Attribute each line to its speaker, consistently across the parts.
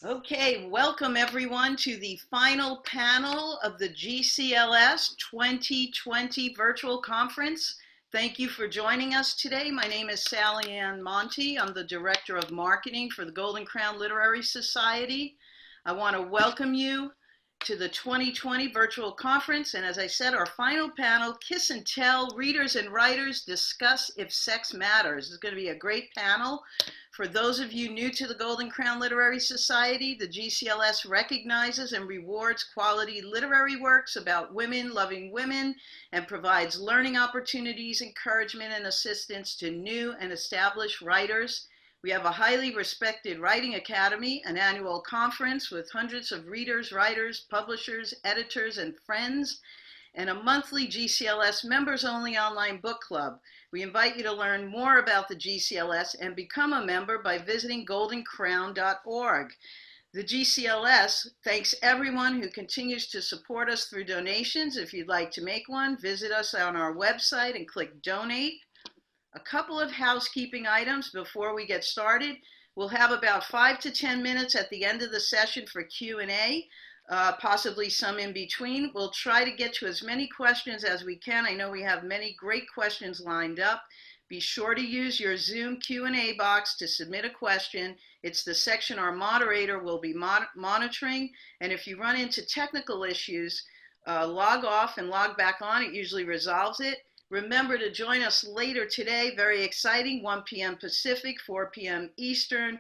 Speaker 1: Okay, welcome everyone to the final panel of the GCLS 2020 virtual conference. Thank you for joining us today. My name is Sally Ann Monty. I'm the Director of Marketing for the Golden Crown Literary Society. I want to welcome you to the 2020 virtual conference. And as I said, our final panel, Kiss and Tell, Readers and Writers Discuss If Sex Matters. It's going to be a great panel. For those of you new to the Golden Crown Literary Society, the GCLS recognizes and rewards quality literary works about women loving women and provides learning opportunities, encouragement, and assistance to new and established writers. We have a highly respected writing academy, an annual conference with hundreds of readers, writers, publishers, editors, and friends, and a monthly GCLS members-only online book club. We invite you to learn more about the GCLS and become a member by visiting goldencrown.org. The GCLS thanks everyone who continues to support us through donations. If you'd like to make one, visit us on our website and click Donate. A couple of housekeeping items before we get started. We'll have about 5 to 10 minutes at the end of the session for Q&A. Possibly some in between. We'll try to get to as many questions as we can. I know we have many great questions lined up. Be sure to use your Zoom Q&A box to submit a question. It's the section our moderator will be monitoring. And if you run into technical issues, log off and log back on. It usually resolves it. Remember to join us later today. Very exciting, 1 p.m. Pacific, 4 p.m. Eastern,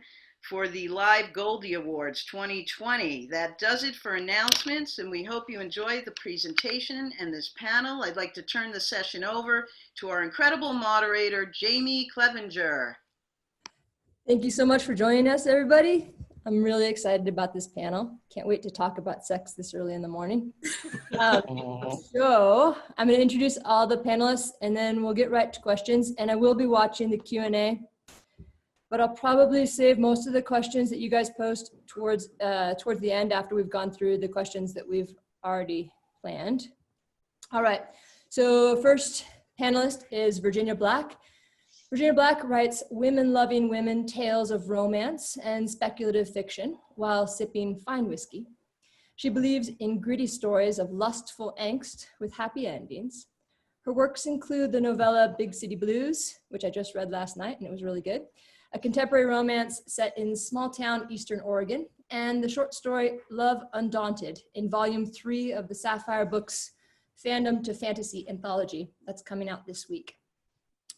Speaker 1: for the Live Goldie Awards 2020. That does it for announcements, and we hope you enjoy the presentation and this panel. I'd like to turn the session over to our incredible moderator, Jamie Clevenger.
Speaker 2: Thank you so much for joining us, everybody. I'm really excited about this panel. Can't wait to talk about sex this early in the morning. So I'm going to introduce all the panelists, and then we'll get right to questions, and I will be watching the Q&A. But I'll probably save most of the questions that you guys post towards the end after we've gone through the questions that we've already planned. All right, so first panelist is Virginia Black. Virginia Black writes women-loving women tales of romance and speculative fiction while sipping fine whiskey. She believes in gritty stories of lustful angst with happy endings. Her works include the novella Big City Blues, which I just read last night and it was really good, a contemporary romance set in small-town Eastern Oregon, and the short story Love Undaunted in volume 3 of the Sapphire Books Fandom to Fantasy Anthology that's coming out this week.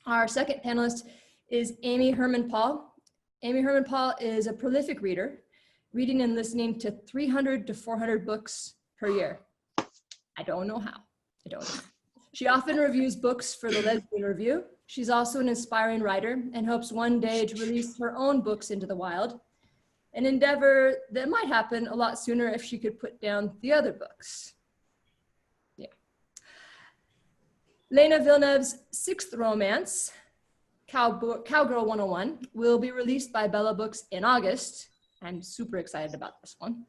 Speaker 2: Our second panelist is Amy Herman Paul. Amy Herman Paul is a prolific reader, reading and listening to 300 to 400 books per year. I don't know how. I don't know. She often reviews books for the Lesbian Review. She's also an inspiring writer and hopes one day to release her own books into the wild, an endeavor that might happen a lot sooner if she could put down the other books. Yeah. Lena Villeneuve's sixth romance, Cowgirl 101, will be released by Bella Books in August. I'm super excited about this one.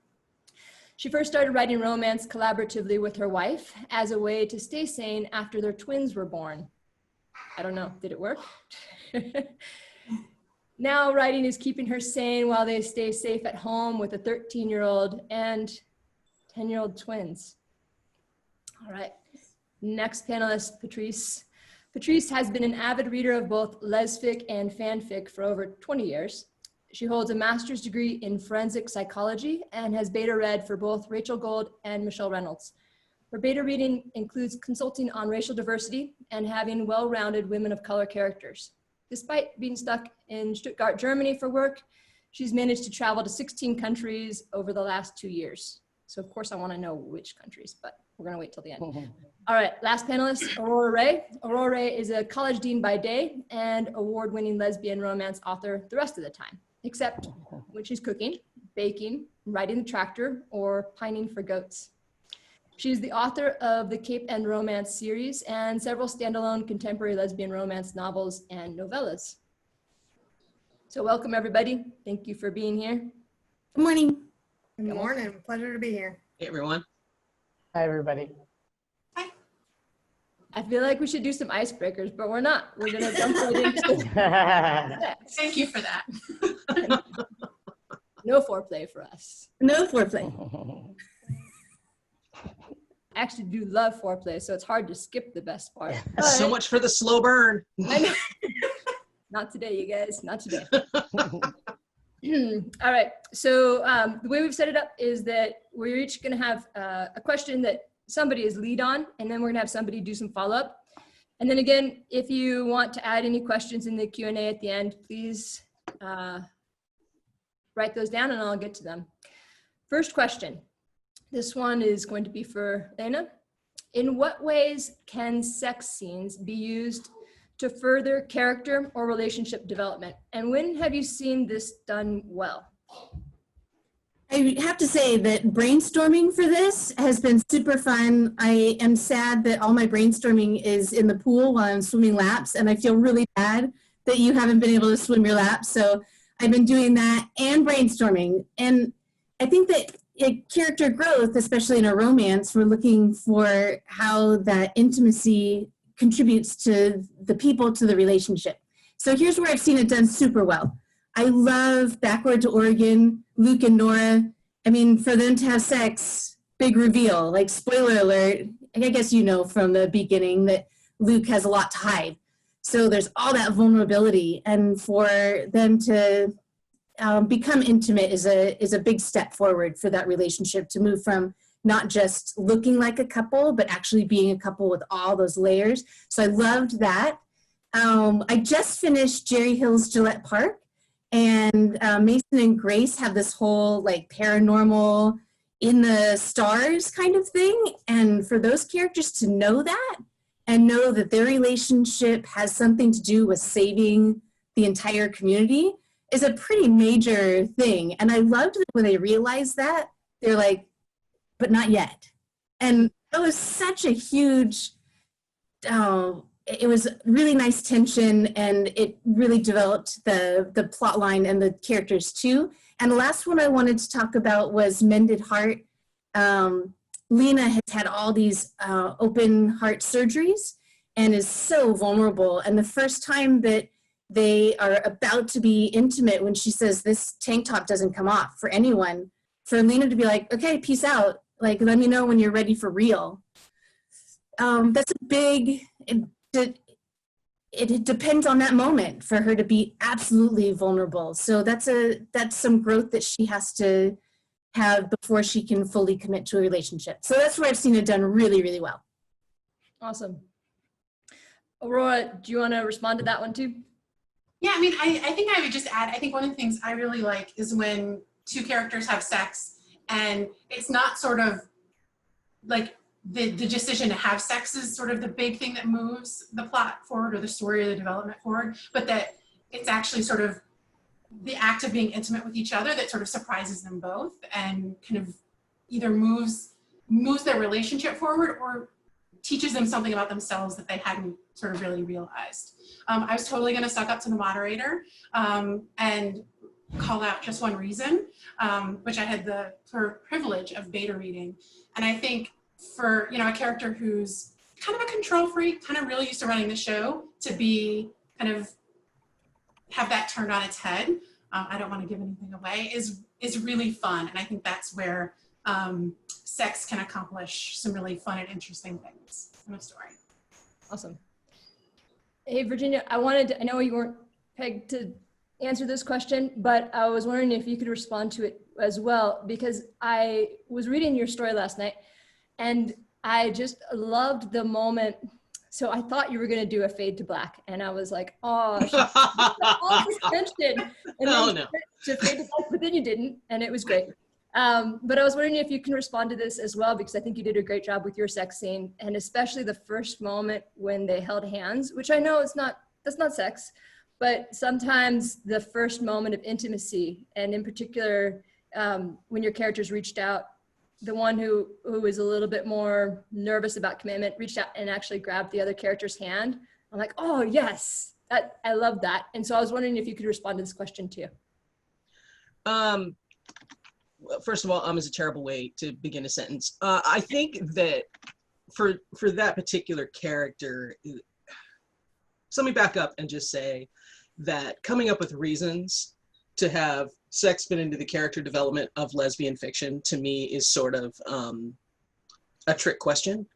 Speaker 2: She first started writing romance collaboratively with her wife as a way to stay sane after their twins were born. I don't know, did it work? Now writing is keeping her sane while they stay safe at home with a 13-year-old and 10-year-old twins. All right, next panelist, Patrice. Patrice has been an avid reader of both lesfic and fanfic for over 20 years. She holds a master's degree in forensic psychology and has beta read for both Rachel Gold and Michelle Reynolds. Her beta reading includes consulting on racial diversity and having well-rounded women of color characters. Despite being stuck in Stuttgart, Germany for work, she's managed to travel to 16 countries over the last 2 years. So of course I want to know which countries, but we're going to wait till the end. All right, last panelist, Aurora Ray. Aurora Ray is a college dean by day and award-winning lesbian romance author the rest of the time, except when she's cooking, baking, riding the tractor, or pining for goats. She's the author of the Cape End Romance series and several standalone contemporary lesbian romance novels and novellas. So welcome everybody. Thank you for being here.
Speaker 3: Good morning. Good morning. Pleasure to be here.
Speaker 4: Hey, everyone.
Speaker 5: Hi, everybody.
Speaker 3: Hi.
Speaker 2: I feel like we should do some icebreakers, but we're not. We're going to jump right into
Speaker 3: Thank you for that.
Speaker 2: No foreplay for us.
Speaker 4: No foreplay.
Speaker 2: I actually do love foreplay, so it's hard to skip the best part.
Speaker 6: So much for the slow burn.
Speaker 2: I know. Not today, you guys, not today. All right, so the way we've set it up is that we're each gonna have a question that somebody is lead on, and then we're gonna have somebody do some follow-up. And then again, if you want to add any questions in the Q&A at the end, please write those down and I'll get to them. First question. This one is going to be for Lena. In what ways can sex scenes be used to further character or relationship development? And when have you seen this done well?
Speaker 4: I have to say that brainstorming for this has been super fun. I am sad that all my brainstorming is in the pool while I'm swimming laps, and I feel really bad that you haven't been able to swim your laps. So I've been doing that and brainstorming. And I think that character growth, especially in a romance, we're looking for how that intimacy contributes to the people, to the relationship. So here's where I've seen it done super well. I love Backward to Oregon, Luke and Nora. I mean, for them to have sex, big reveal, like spoiler alert, I guess you know from the beginning that Luke has a lot to hide. So there's all that vulnerability, and for them to become intimate is a big step forward for that relationship, to move from not just looking like a couple, but actually being a couple with all those layers. So I loved that. I just finished Jerry Hill's Gillette Park, and Mason and Grace have this whole like paranormal in the stars kind of thing. And for those characters to know that and know that their relationship has something to do with saving the entire community is a pretty major thing. And I loved that when they realized that, they're like, but not yet. And that was such a huge, it was really nice tension, and it really developed the plot line and the characters too. And the last one I wanted to talk about was Mended Heart. Lena has had all these open heart surgeries and is so vulnerable. And the first time that they are about to be intimate, when she says this tank top doesn't come off for anyone, for Lena to be like, okay, peace out. Like, let me know when you're ready for real. That's a big, it depends on that moment for her to be absolutely vulnerable. So that's some growth that she has to have before she can fully commit to a relationship. So that's where I've seen it done really, really well.
Speaker 2: Awesome. Aurora, do you want to respond to that one too?
Speaker 7: Yeah, I mean, I think I would just add, I think one of the things I really like is when two characters have sex and it's not sort of like the decision to have sex is sort of the big thing that moves the plot forward or the story or the development forward, but that it's actually sort of the act of being intimate with each other that sort of surprises them both and kind of either moves their relationship forward or teaches them something about themselves that they hadn't sort of really realized. I was totally going to suck up to the moderator and call out just one reason, which I had the privilege of beta reading. And I think for, you know, a character who's kind of a control freak, kind of really used to running the show, to be kind of have that turned on its head, I don't want to give anything away, is really fun. And I think that's where sex can accomplish some really fun and interesting things in a story.
Speaker 2: Awesome. Hey, Virginia, I know you weren't pegged to answer this question, but I was wondering if you could respond to it as well, because I was reading your story last night and I just loved the moment. So I thought you were going to do a fade to black, and I was like, oh, all suspension. And
Speaker 6: Oh,
Speaker 2: then
Speaker 6: no.
Speaker 2: to fade to black, but then you didn't, and it was great. But I was wondering if you can respond to this as well, because I think you did a great job with your sex scene, and especially the first moment when they held hands, which I know that's not sex, but sometimes the first moment of intimacy, and in particular, when your characters reached out, the one who was a little bit more nervous about commitment reached out and actually grabbed the other character's hand. I'm like, oh yes, I love that. And so I was wondering if you could respond to this question too.
Speaker 6: Well, first of all, is a terrible way to begin a sentence. I think that for that particular character, so let me back up and just say that coming up with reasons to have sex fit into the character development of lesbian fiction to me is sort of a trick question,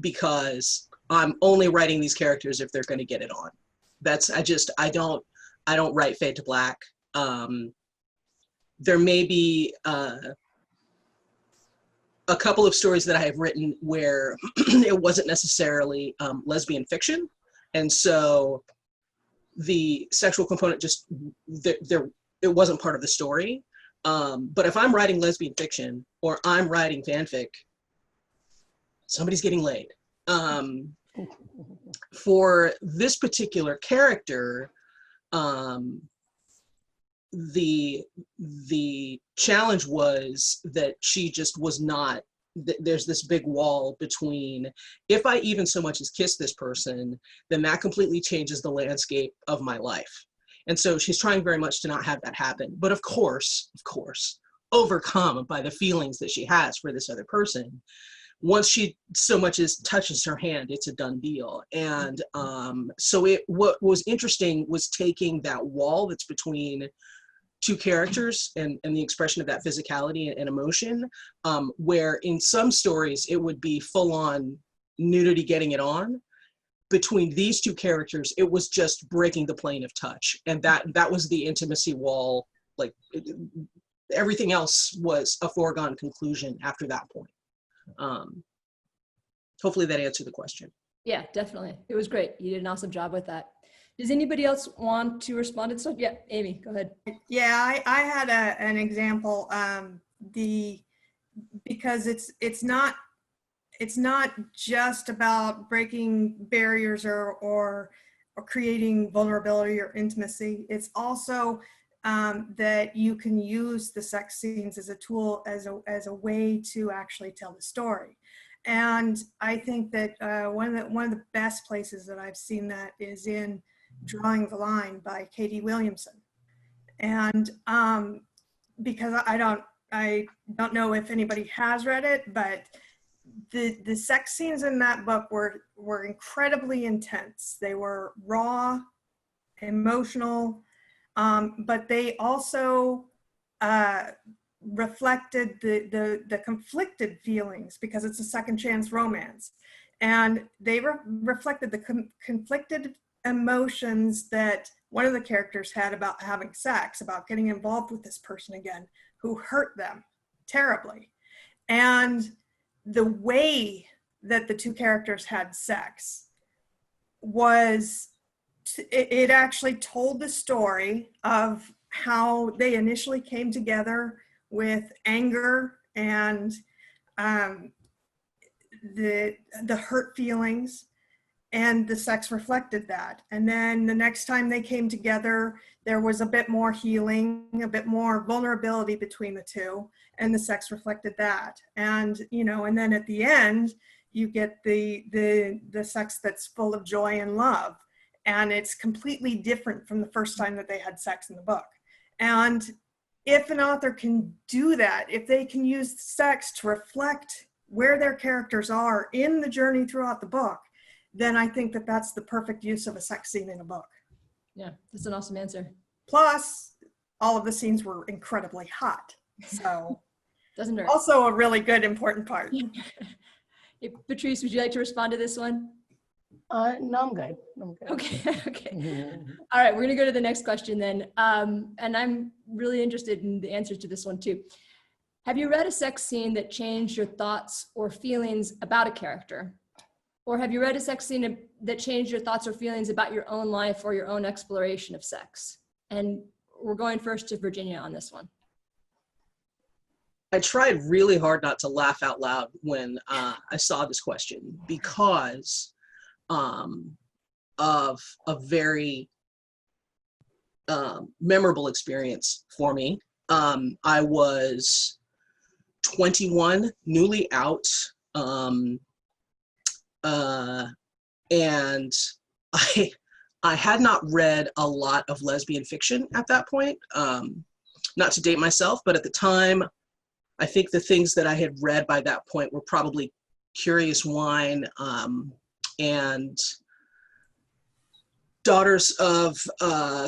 Speaker 6: because I'm only writing these characters if they're going to get it on. I don't write fade to black. There may be a couple of stories that I have written where it wasn't necessarily lesbian fiction, and so the sexual component just it wasn't part of the story. But if I'm writing lesbian fiction or I'm writing fanfic, somebody's getting laid. For this particular character, the challenge was that she just was not, there's this big wall between, if I even so much as kiss this person, then that completely changes the landscape of my life. And so she's trying very much to not have that happen. But of course, overcome by the feelings that she has for this other person, once she so much as touches her hand, it's a done deal. And so what was interesting was taking that wall that's between two characters and the expression of that physicality and emotion, where in some stories it would be full on nudity getting it on. Between these two characters, it was just breaking the plane of touch. And that was the intimacy wall. Like everything else was a foregone conclusion after that point. Hopefully that answered the question.
Speaker 2: Yeah, definitely. It was great. You did an awesome job with that. Does anybody else want to respond to this? Yeah, Amy, go ahead.
Speaker 3: Yeah, I had an example. Because it's not just about breaking barriers or creating vulnerability or intimacy. It's also that you can use the sex scenes as a tool, as a way to actually tell the story. And I think that one of the best places that I've seen that is in Drawing the Line by Katie Williamson. And because I don't know if anybody has read it, but the sex scenes in that book were incredibly intense. They were raw, emotional, but they also reflected the conflicted feelings, because it's a second chance romance. And they reflected the conflicted emotions that one of the characters had about having sex, about getting involved with this person again, who hurt them terribly. And the way that the two characters had sex was, it actually told the story of how they initially came together with anger and the hurt feelings, and the sex reflected that. And then the next time they came together, there was a bit more healing, a bit more vulnerability between the two, and the sex reflected that. And, you know, and then at the end, you get the sex that's full of joy and love. And it's completely different from the first time that they had sex in the book. And if an author can do that, if they can use sex to reflect where their characters are in the journey throughout the book, then I think that that's the perfect use of a sex scene in a book.
Speaker 2: Yeah, that's an awesome answer.
Speaker 3: Plus, all of the scenes were incredibly hot. So
Speaker 2: Doesn't hurt.
Speaker 3: also a really good, important part.
Speaker 2: Hey, Patrice, would you like to respond to this one?
Speaker 5: No, I'm good. I'm good.
Speaker 2: Okay, okay. All right, we're gonna go to the next question then. And I'm really interested in the answers to this one too. Have you read a sex scene that changed your thoughts or feelings about a character? Or have you read a sex scene that changed your thoughts or feelings about your own life or your own exploration of sex? And we're going first to Virginia on this one.
Speaker 6: I tried really hard not to laugh out loud when I saw this question, because of a very memorable experience for me. I was 21, newly out, and I had not read a lot of lesbian fiction at that point. Not to date myself, but at the time, I think the things that I had read by that point were probably Curious Wine, and Daughters of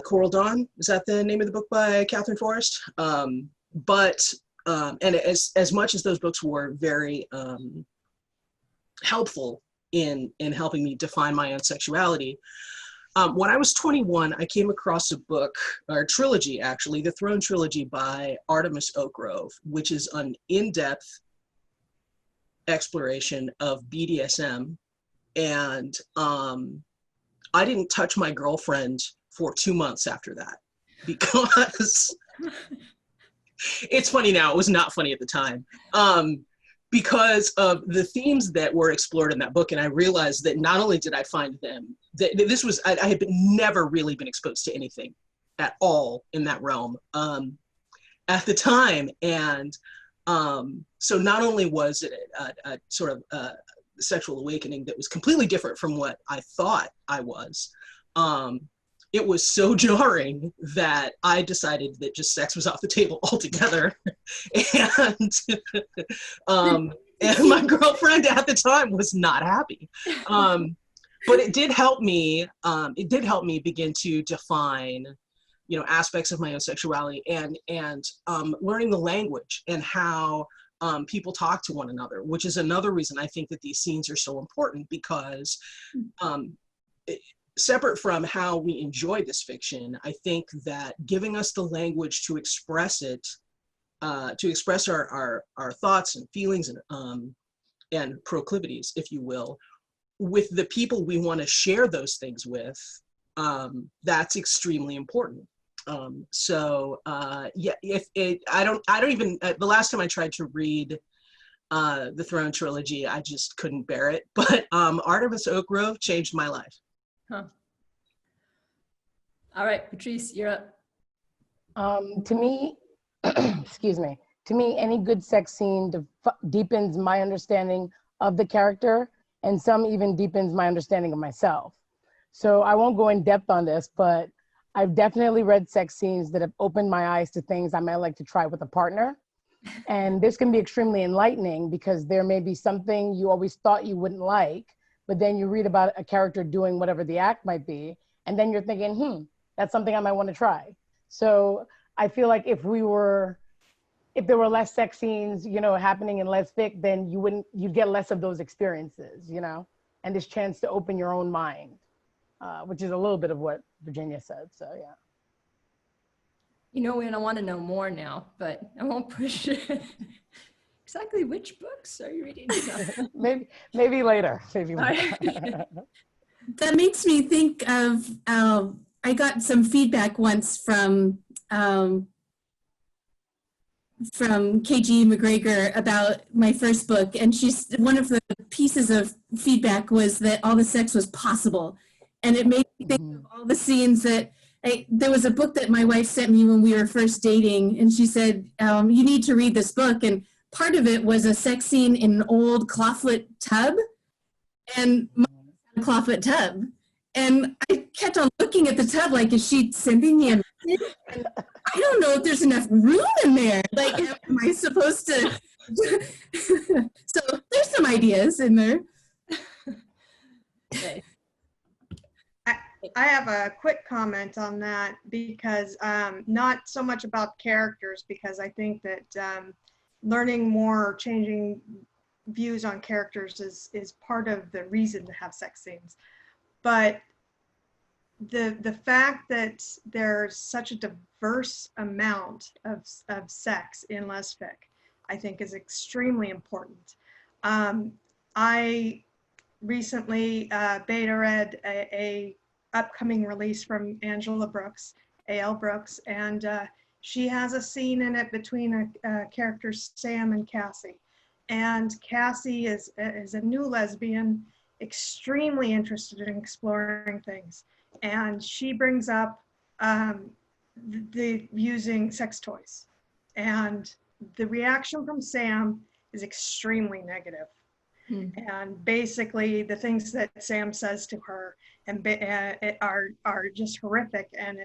Speaker 6: Coral Dawn. Is that the name of the book by Catherine Forrest? And as much as those books were very helpful in helping me define my own sexuality, when I was 21, I came across a book, or a trilogy actually, the Throne Trilogy by Artemis Oakgrove, which is an in-depth exploration of BDSM. And I didn't touch my girlfriend for 2 months after that, because it's funny now, it was not funny at the time. Because of the themes that were explored in that book. And I realized that not only did I find them, that this was, I had never really been exposed to anything at all in that realm at the time. And so not only was it a sort of sexual awakening that was completely different from what I thought I was, it was so jarring that I decided that just sex was off the table altogether. And my girlfriend at the time was not happy. But it did help me. It did help me begin to define, you know, aspects of my own sexuality, and learning the language and how people talk to one another, which is another reason I think that these scenes are so important, because separate from how we enjoy this fiction, I think that giving us the language to express it, to express our thoughts and feelings and proclivities, if you will, with the people we want to share those things with, that's extremely important. Yeah, I don't even, the last time I tried to read the Throne Trilogy, I just couldn't bear it. But Artemis Oakgrove changed my life.
Speaker 2: Huh. All right, Patrice, you're up.
Speaker 5: To me, excuse me, to me, any good sex scene deepens my understanding of the character, and some even deepens my understanding of myself. So I won't go in depth on this, but I've definitely read sex scenes that have opened my eyes to things I might like to try with a partner. And this can be extremely enlightening, because there may be something you always thought you wouldn't like, but then you read about a character doing whatever the act might be, and then you're thinking, that's something I might want to try. So I feel like if there were less sex scenes, you know, happening in less fic, then you'd get less of those experiences, you know, and this chance to open your own mind, which is a little bit of what Virginia said. So yeah.
Speaker 2: You know, and I want to know more now, but I won't push it. Exactly which books are you reading?
Speaker 5: maybe later. Maybe later.
Speaker 2: Right.
Speaker 4: That makes me think of, I got some feedback once from KG McGregor about my first book, and one of the pieces of feedback was that all the sex was possible, and it made me think of all the scenes that there was a book that my wife sent me when we were first dating, and she said, you need to read this book, and part of it was a sex scene in an old clawfoot tub, and my clawfoot tub. And I kept on looking at the tub, like, is she sending me a message? And I don't know if there's enough room in there. Like, am I supposed to? So there's some ideas in there.
Speaker 2: Okay.
Speaker 3: I have a quick comment on that, because not so much about characters, because I think that learning more or changing views on characters is part of the reason to have sex scenes. But the fact that there's such a diverse amount of sex in lesfic, I think, is extremely important. I recently beta read a upcoming release from Angela Brooks, A.L. Brooks, and she has a scene in it between characters Sam and Cassie. And Cassie is a new lesbian, extremely interested in exploring things. And she brings up the using sex toys. And the reaction from Sam is extremely negative. And basically the things that Sam says to her are just horrific, and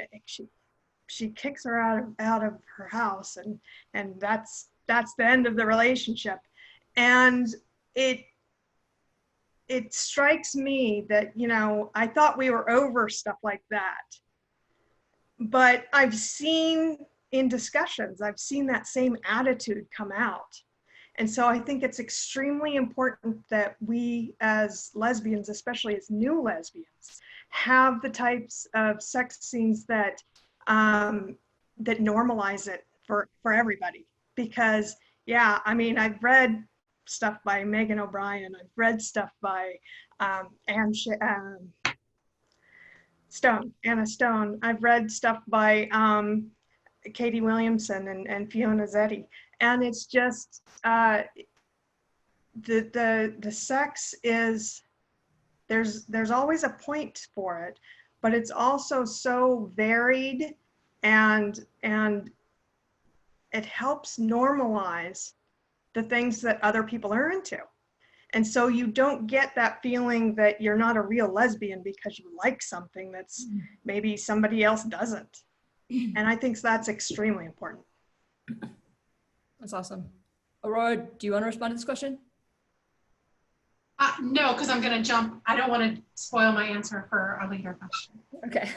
Speaker 3: she kicks her out of her house, and that's the end of the relationship. And it strikes me that, you know, I thought we were over stuff like that. But I've seen in discussions, I've seen that same attitude come out. And so I think it's extremely important that we as lesbians, especially as new lesbians, have the types of sex scenes that that normalize it for everybody. Because yeah, I mean, I've read stuff by Megan O'Brien, I've read stuff by Anna Stone. I've read stuff by Katie Williamson and Fiona Zeddy. And it's just, the sex is, there's always a point for it, but it's also so varied, and it helps normalize the things that other people are into. And so you don't get that feeling that you're not a real lesbian because you like something that's maybe somebody else doesn't. And I think that's extremely important.
Speaker 2: That's awesome. Aurora, do you want to respond to this question?
Speaker 7: No, because I'm going to jump. I don't want to spoil my answer for a later question.
Speaker 2: Okay.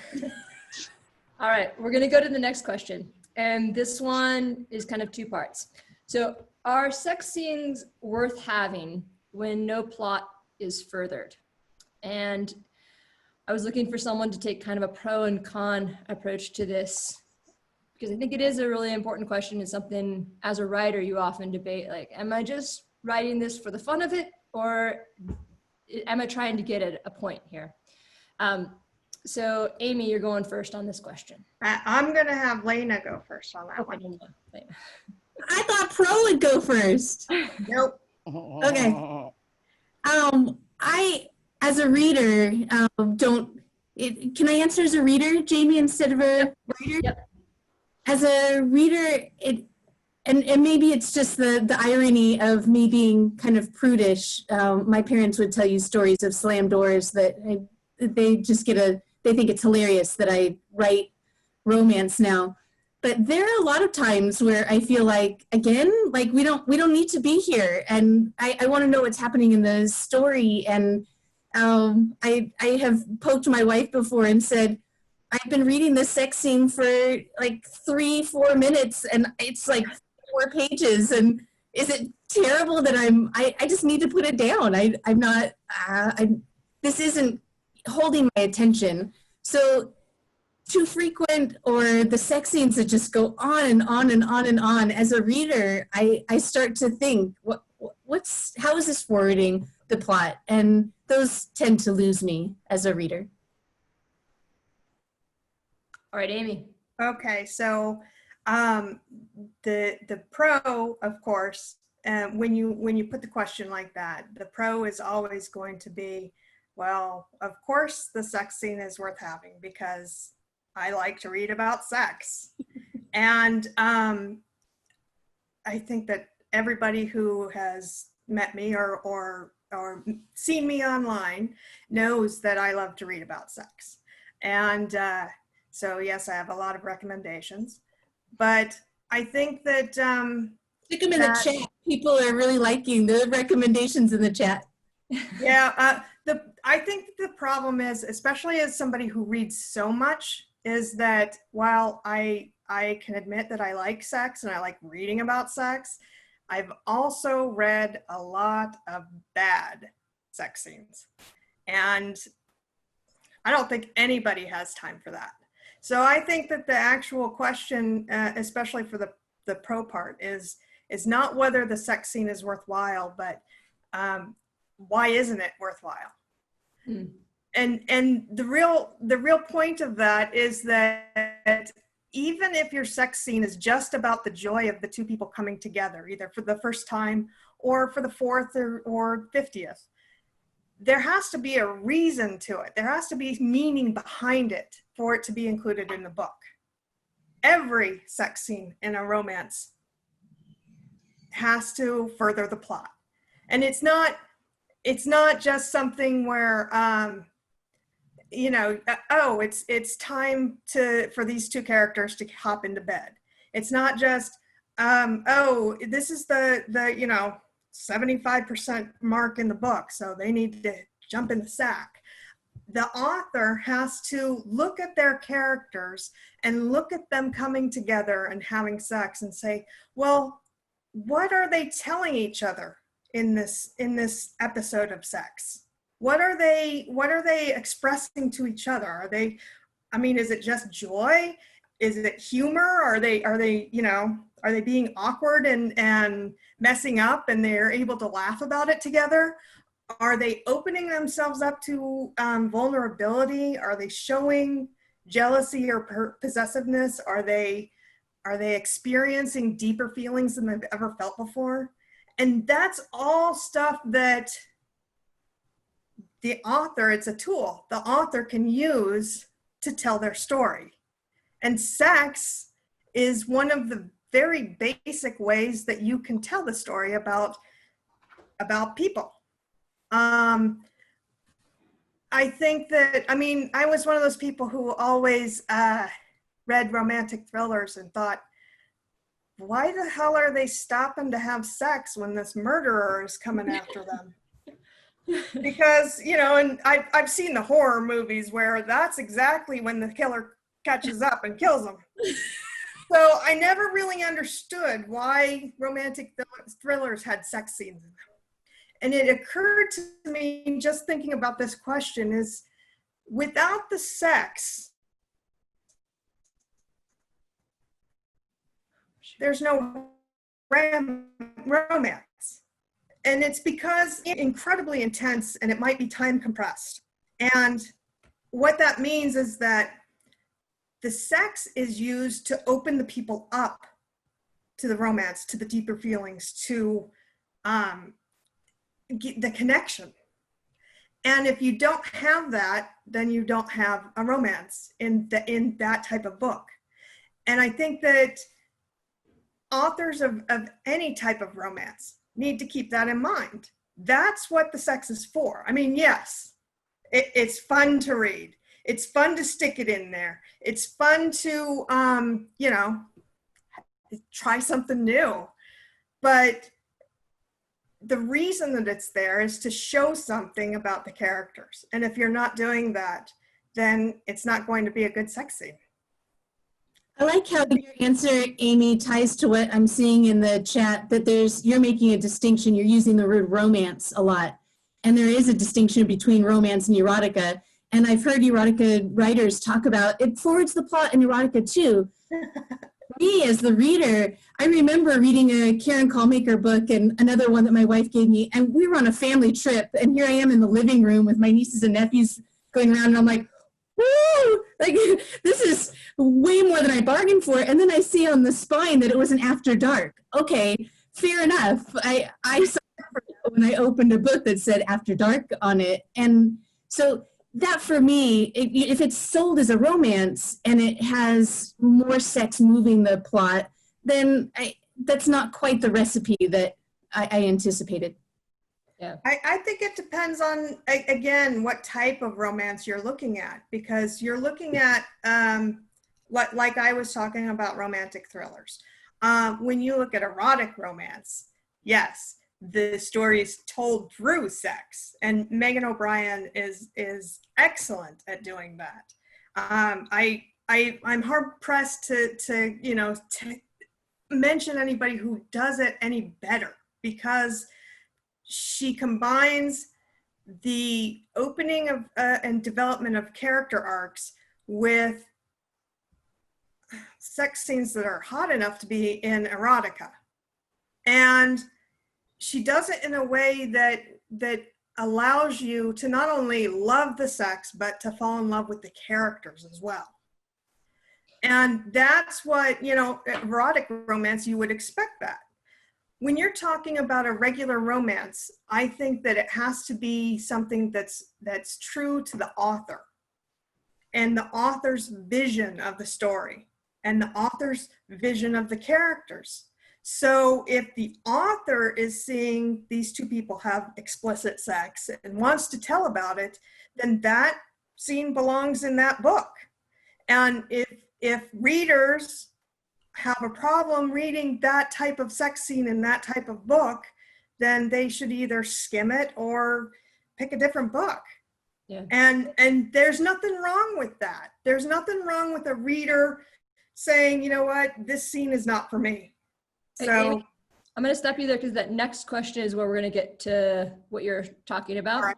Speaker 2: All right, we're going to go to the next question. And this one is kind of two parts. So, are sex scenes worth having when no plot is furthered? And I was looking for someone to take kind of a pro and con approach to this, because I think it is a really important question. It's something as a writer you often debate, like, am I just writing this for the fun of it, or am I trying to get at a point here? So Amy, you're going first on this question.
Speaker 3: I'm going to have Lena go first on that one.
Speaker 2: Lena.
Speaker 4: I thought Pro would go first.
Speaker 3: Nope.
Speaker 4: Okay. I, as a reader, can I answer as a reader, Jamie, instead of a writer?
Speaker 2: Yep.
Speaker 4: As a reader, and maybe it's just the irony of me being kind of prudish. My parents would tell you stories of slam doors that they think it's hilarious that I write romance now. But there are a lot of times where I feel like, again, like we don't need to be here, and I want to know what's happening in the story. And I have poked my wife before and said, I've been reading this sex scene for like 3-4 minutes, and it's like 4 pages. And is it terrible that I just need to put it down? I'm not. This isn't holding my attention. So too frequent, or the sex scenes that just go on and on and on and on. As a reader, I start to think, how is this forwarding the plot? And those tend to lose me as a reader.
Speaker 2: All right, Amy.
Speaker 3: Okay, so the pro, of course, when you put the question like that, the pro is always going to be, well, of course the sex scene is worth having because I like to read about sex. And I think that everybody who has met me or seen me online knows that I love to read about sex. And so yes, I have a lot of recommendations, but I think that
Speaker 4: stick them in the chat. People are really liking the recommendations in the chat.
Speaker 3: Yeah, I think the problem is, especially as somebody who reads so much, is that while I can admit that I like sex and I like reading about sex, I've also read a lot of bad sex scenes. And I don't think anybody has time for that. So I think that the actual question, especially for the pro part, is not whether the sex scene is worthwhile, but why isn't it worthwhile? Hmm. And the real point of that is that even if your sex scene is just about the joy of the two people coming together, either for the first time or for the 4th or 50th, there has to be a reason to it. There has to be meaning behind it for it to be included in the book. Every sex scene in a romance has to further the plot. And it's not just something where, it's time for these two characters to hop into bed. It's not just, this is the 75% mark in the book, so they need to jump in the sack. The author has to look at their characters and look at them coming together and having sex and say, well, what are they telling each other in this episode of sex? What are they expressing to each other? Are they, I mean, is it just joy? Is it humor? Are they being awkward and messing up and they're able to laugh about it together? Are they opening themselves up to vulnerability? Are they showing jealousy or possessiveness? Are they experiencing deeper feelings than they've ever felt before? And that's all stuff that the author, it's a tool, the author can use to tell their story. And sex is one of the very basic ways that you can tell the story about people. I think that, I mean, I was one of those people who always read romantic thrillers and thought, why the hell are they stopping to have sex when this murderer is coming after them? Because, you know, and I've seen the horror movies where that's exactly when the killer catches up and kills them. So I never really understood why romantic thrillers had sex scenes in them. And it occurred to me, just thinking about this question, is without the sex, there's no romance. And it's because it's incredibly intense and it might be time compressed. And what that means is that the sex is used to open the people up to the romance, to the deeper feelings, to the connection. And if you don't have that, then you don't have a romance in that type of book. And I think that authors of any type of romance need to keep that in mind. That's what the sex is for. I mean, yes, it's fun to read. It's fun to stick it in there. It's fun to, try something new. But the reason that it's there is to show something about the characters. And if you're not doing that, then it's not going to be a good sex scene.
Speaker 4: I like how your answer, Amy, ties to what I'm seeing in the chat, that you're making a distinction. You're using the word romance a lot. And there is a distinction between romance and erotica. And I've heard erotica writers talk about it forwards the plot in erotica too. Me as the reader, I remember reading a Karen Callmaker book and another one that my wife gave me, and we were on a family trip, and here I am in the living room with my nieces and nephews going around, and I'm like, woo, like this is way more than I bargained for. And then I see on the spine that it was an After Dark. Okay, fair enough. I saw that when I opened a book that said After Dark on it. And so that for me, if it's sold as a romance and it has more sex moving the plot, then that's not quite the recipe that I anticipated.
Speaker 2: Yeah.
Speaker 3: I think it depends on, again, what type of romance you're looking at, because you're looking at, like I was talking about romantic thrillers. When you look at erotic romance, yes, the story is told through sex, and Megan O'Brien is excellent at doing that. I'm hard pressed to mention anybody who does it any better, because she combines the opening of and development of character arcs with sex scenes that are hot enough to be in erotica. And she does it in a way that allows you to not only love the sex, but to fall in love with the characters as well. And that's what, erotic romance, you would expect that. When you're talking about a regular romance, I think that it has to be something that's true to the author and the author's vision of the story and the author's vision of the characters. So if the author is seeing these two people have explicit sex and wants to tell about it, then that scene belongs in that book. And if readers have a problem reading that type of sex scene in that type of book, then they should either skim it or pick a different book.
Speaker 2: Yeah.
Speaker 3: And there's nothing wrong with that. There's nothing wrong with a reader saying, you know what, this scene is not for me.
Speaker 2: Hey,
Speaker 3: So
Speaker 2: Amy, I'm going to stop you there because that next question is where we're going to get to what you're talking about.
Speaker 3: All right.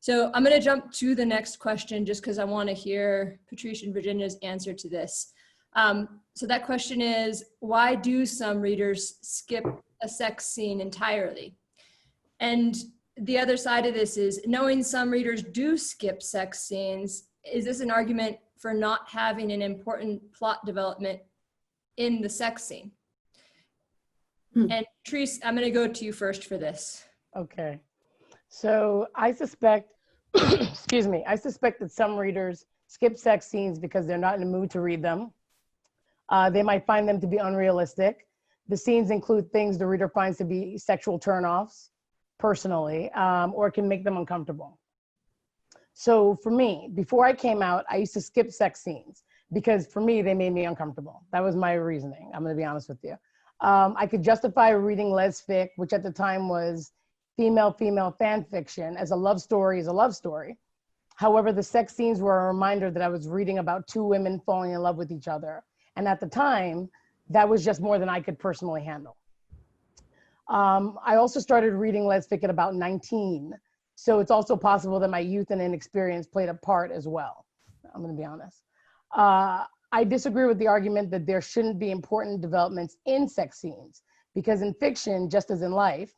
Speaker 2: So I'm going to jump to the next question just because I want to hear Patrice and Virginia's answer to this. So that question is, why do some readers skip a sex scene entirely? And the other side of this is, knowing some readers do skip sex scenes, is this an argument for not having an important plot development in the sex scene? And Patrice, I'm going to go to you first for this.
Speaker 5: Okay. So I suspect, excuse me, I suspect that some readers skip sex scenes because they're not in the mood to read them. They might find them to be unrealistic. The scenes include things the reader finds to be sexual turnoffs, personally, or can make them uncomfortable. So for me, before I came out, I used to skip sex scenes because for me, they made me uncomfortable. That was my reasoning. I'm going to be honest with you. I could justify reading lesfic, which at the time was female-female fan fiction, as a love story is a love story. However, the sex scenes were a reminder that I was reading about two women falling in love with each other. And at the time, that was just more than I could personally handle. I also started reading lesfic at about 19. So it's also possible that my youth and inexperience played a part as well. I'm going to be honest. I disagree with the argument that there shouldn't be important developments in sex scenes, because in fiction, just as in life,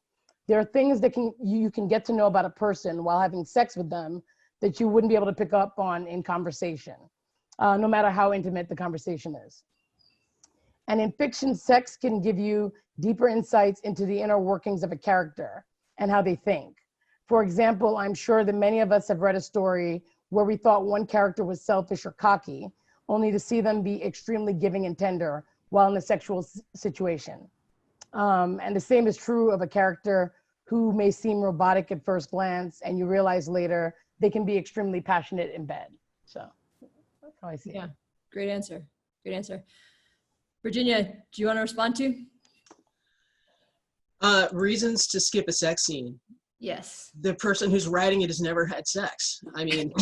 Speaker 5: there are things that you can get to know about a person while having sex with them that you wouldn't be able to pick up on in conversation, no matter how intimate the conversation is. And in fiction, sex can give you deeper insights into the inner workings of a character and how they think. For example, I'm sure that many of us have read a story where we thought one character was selfish or cocky, only to see them be extremely giving and tender while in a sexual situation. And the same is true of a character who may seem robotic at first glance, and you realize later they can be extremely passionate in bed. So that's how I see it.
Speaker 2: Yeah, great answer. Great answer. Virginia, do you want to respond to?
Speaker 6: Reasons to skip a sex scene.
Speaker 2: Yes.
Speaker 6: The person who's writing it has never had sex. I mean,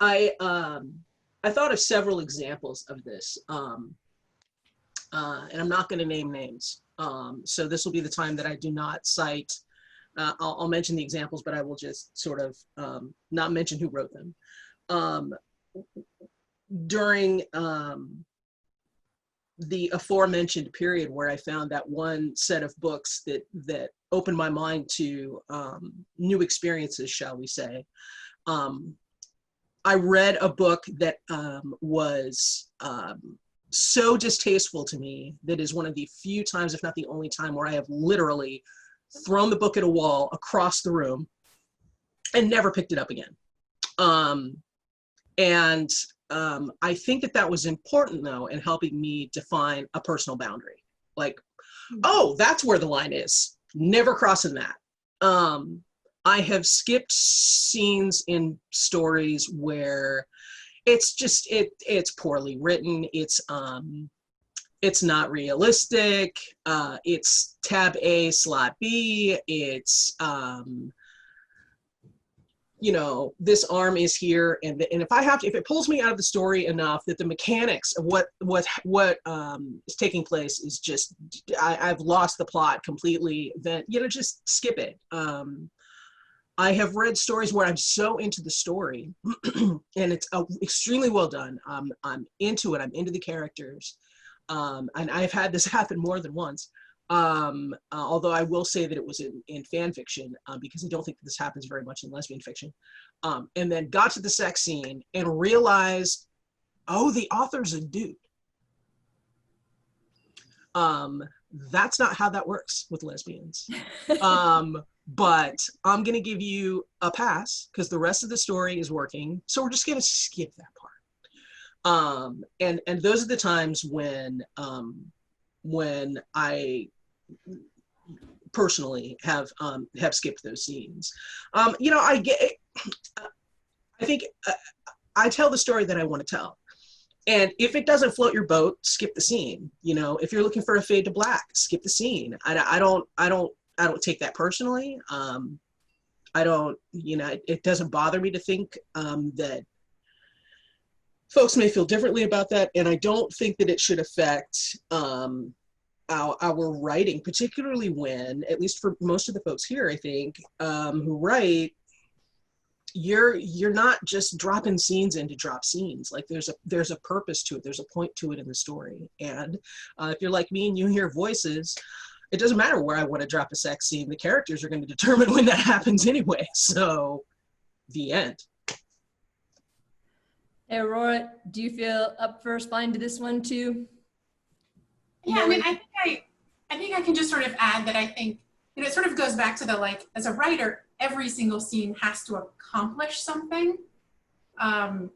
Speaker 6: I thought of several examples of this, and I'm not going to name names. So this will be the time that I do not cite. I'll mention the examples, but I will just sort of not mention who wrote them. During the aforementioned period where I found that one set of books that opened my mind to new experiences, shall we say, I read a book that was so distasteful to me that is one of the few times, if not the only time, where I have literally thrown the book at a wall across the room and never picked it up again. I think that was important, though, in helping me define a personal boundary. Like, oh, that's where the line is. Never crossing that. I have skipped scenes in stories where it's just, it's poorly written. It's not realistic. It's tab A, slot B. It's, you know, this arm is here, and if I have to, if it pulls me out of the story enough that the mechanics of what is taking place is just, I've lost the plot completely, then, you know, just skip it. I have read stories where I'm so into the story and it's extremely well done. I'm into it. I'm into the characters. And I've had this happen more than once. Although I will say that it was in fan fiction, because I don't think that this happens very much in lesbian fiction. And then got to the sex scene and realized, oh, the author's a dude. That's not how that works with lesbians. But I'm gonna give you a pass because the rest of the story is working. So we're just gonna skip that part. And those are the times when I personally have skipped those scenes. You know, I think I tell the story that I want to tell, And if it doesn't float your boat, skip the scene. You know, if you're looking for a fade to black, skip the scene. I don't take that personally. I don't, you know, it doesn't bother me to think that folks may feel differently about that. And I don't think that it should affect our writing, particularly when, at least for most of the folks here, I think, who write, you're not just dropping scenes in to drop scenes. Like there's a purpose to it. There's a point to it in the story. And if you're like me and you hear voices, it doesn't matter where I want to drop a sex scene. The characters are going to determine when that happens anyway. So the end.
Speaker 2: Hey, Aurora, do you feel up for responding to this one too?
Speaker 7: Yeah, I mean, I think I can just sort of add that I think, you know, it sort of goes back to the, like, as a writer, every single scene has to accomplish something. And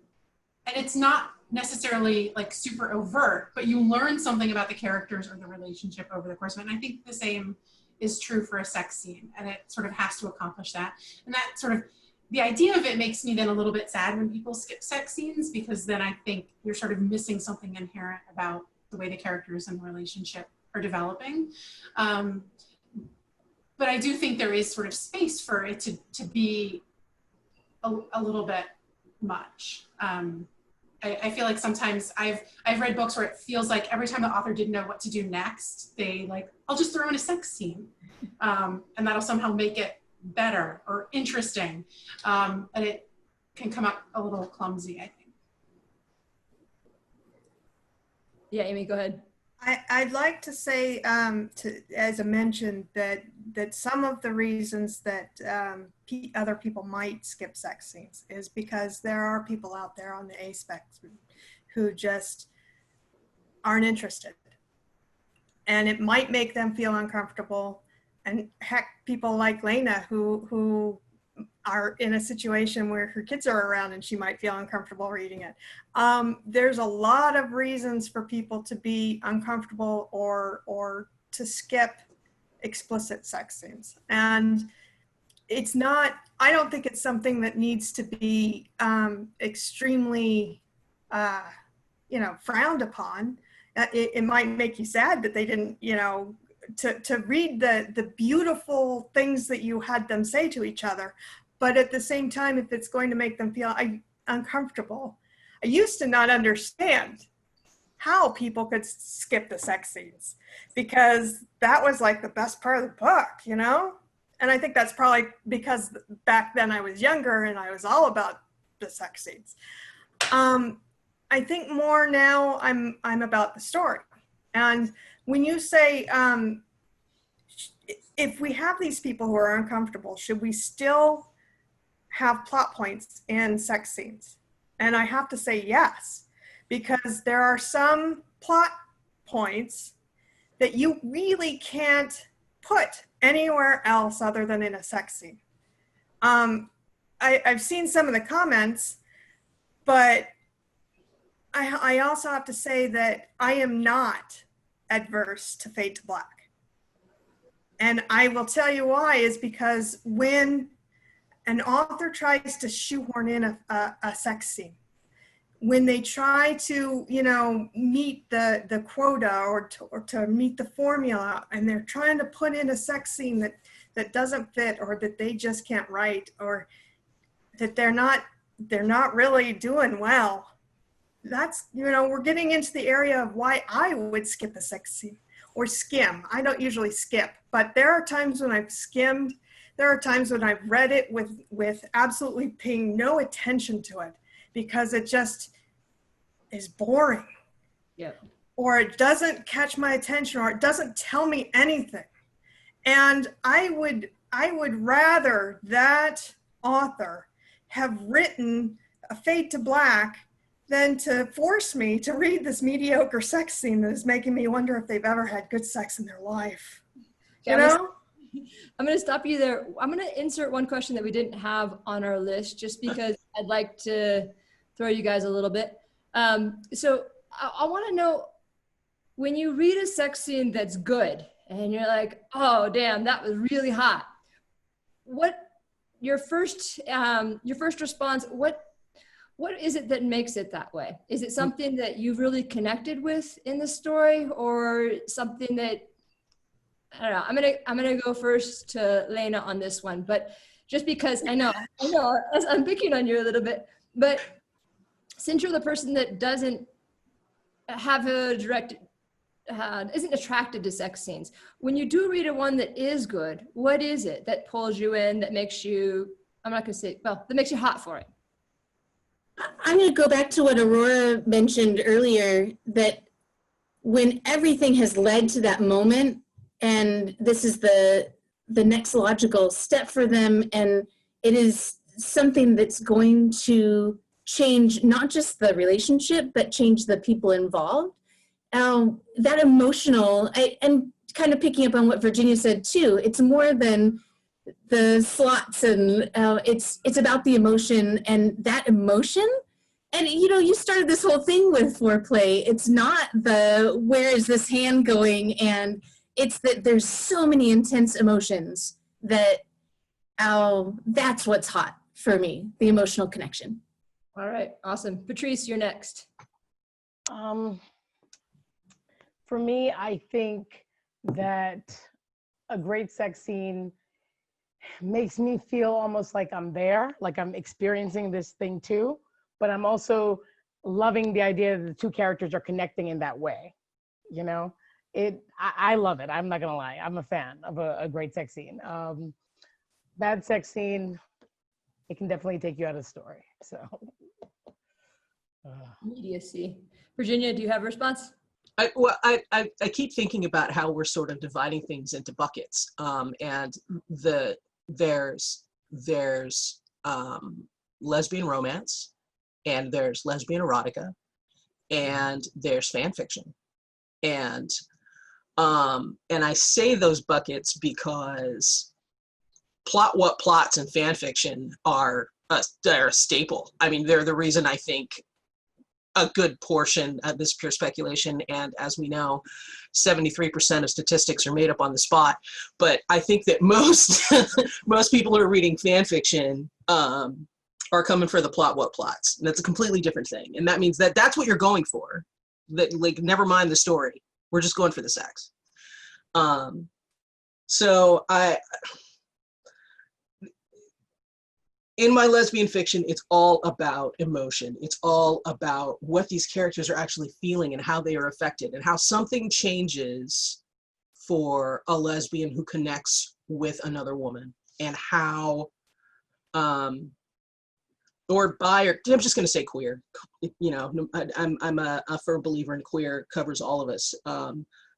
Speaker 7: it's not necessarily like super overt, but you learn something about the characters or the relationship over the course of it. And I think the same is true for a sex scene, and it sort of has to accomplish that. And that sort of, the idea of it makes me then a little bit sad when people skip sex scenes, because then I think you're sort of missing something inherent about the way the characters and the relationship are developing. But I do think there is sort of space for it to be a little bit much. I feel like sometimes I've read books where it feels like every time the author didn't know what to do next, they like, I'll just throw in a sex scene, and that'll somehow make it better or interesting. And it can come up a little clumsy, I think.
Speaker 2: Yeah, Amy, go ahead.
Speaker 3: I'd like to say, as I mentioned, that some of the reasons that other people might skip sex scenes is because there are people out there on the A spectrum who just aren't interested. And it might make them feel uncomfortable. And heck, people like Lena who are in a situation where her kids are around and she might feel uncomfortable reading it. There's a lot of reasons for people to be uncomfortable or to skip explicit sex scenes. And it's not, I don't think it's something that needs to be extremely, frowned upon. It might make you sad that they didn't, to read the beautiful things that you had them say to each other. But at the same time, if it's going to make them feel uncomfortable, I used to not understand how people could skip the sex scenes, because that was like the best part of the book, And I think that's probably because back then I was younger and I was all about the sex scenes. I think more now I'm about the story. And when you say, if we have these people who are uncomfortable, should we still have plot points in sex scenes? And I have to say yes, because there are some plot points that you really can't put anywhere else other than in a sex scene. I've seen some of the comments, but I also have to say that I am not adverse to fade to black. And I will tell you why is because when an author tries to shoehorn in a sex scene, when they try to, meet the quota or to meet the formula, and they're trying to put in a sex scene that doesn't fit, or that they just can't write, or that they're not really doing well, that's, we're getting into the area of why I would skip a sex scene or skim. I don't usually skip, but there are times when I've skimmed. There are times when I've read it with absolutely paying no attention to it because it just is boring.
Speaker 2: Yep.
Speaker 3: Or it doesn't catch my attention, or it doesn't tell me anything. And I would rather that author have written a fade to black than to force me to read this mediocre sex scene that is making me wonder if they've ever had good sex in their life.
Speaker 2: Yeah, I'm going to stop you there. I'm going to insert one question that we didn't have on our list, just because I'd like to throw you guys a little bit. So I want to know, when you read a sex scene that's good and you're like, oh, damn, that was really hot. What your first response, What is it that makes it that way? Is it something that you've really connected with in the story, or something that, I don't know, I'm gonna go first to Lena on this one, but just because I know, I'm picking on you a little bit, but since you're the person that doesn't have a direct, isn't attracted to sex scenes, when you do read a one that is good, what is it that pulls you in, that makes you, I'm not gonna say, well, that makes you hot for it?
Speaker 4: I'm going to go back to what Aurora mentioned earlier, that when everything has led to that moment, and this is the next logical step for them, and it is something that's going to change not just the relationship, but change the people involved. That emotional, and kind of picking up on what Virginia said too, it's more than the slots, and it's about the emotion, and that emotion. And you know, you started this whole thing with foreplay. It's not the where is this hand going, and it's that there's so many intense emotions that that's what's hot for me, the emotional connection.
Speaker 2: All right, awesome. Patrice, you're next.
Speaker 5: For me, I think that a great sex scene makes me feel almost like I'm there, like I'm experiencing this thing too, but I'm also loving the idea that the two characters are connecting in that way. You know, I love it. I'm not gonna lie. I'm a fan of a great sex scene. Bad sex scene, it can definitely take you out of the story. So.
Speaker 2: Immediacy. Virginia, do you have a response?
Speaker 6: I keep thinking about how we're sort of dividing things into buckets, and there's lesbian romance, and there's lesbian erotica, and there's fan fiction, and I say those buckets because what plots and fan fiction are a staple. I mean, they're the reason I think a good portion of this, pure speculation, and as we know, 73% of statistics are made up on the spot. But I think that most most people who are reading fan fiction are coming for the what plots. And that's a completely different thing. And that means that that's what you're going for. That, like, never mind the story. We're just going for the sex. So in my lesbian fiction, it's all about emotion. It's all about what these characters are actually feeling and how they are affected, and how something changes for a lesbian who connects with another woman, and how, or bi, or I'm just going to say queer. You know, I'm a firm believer in queer covers all of us,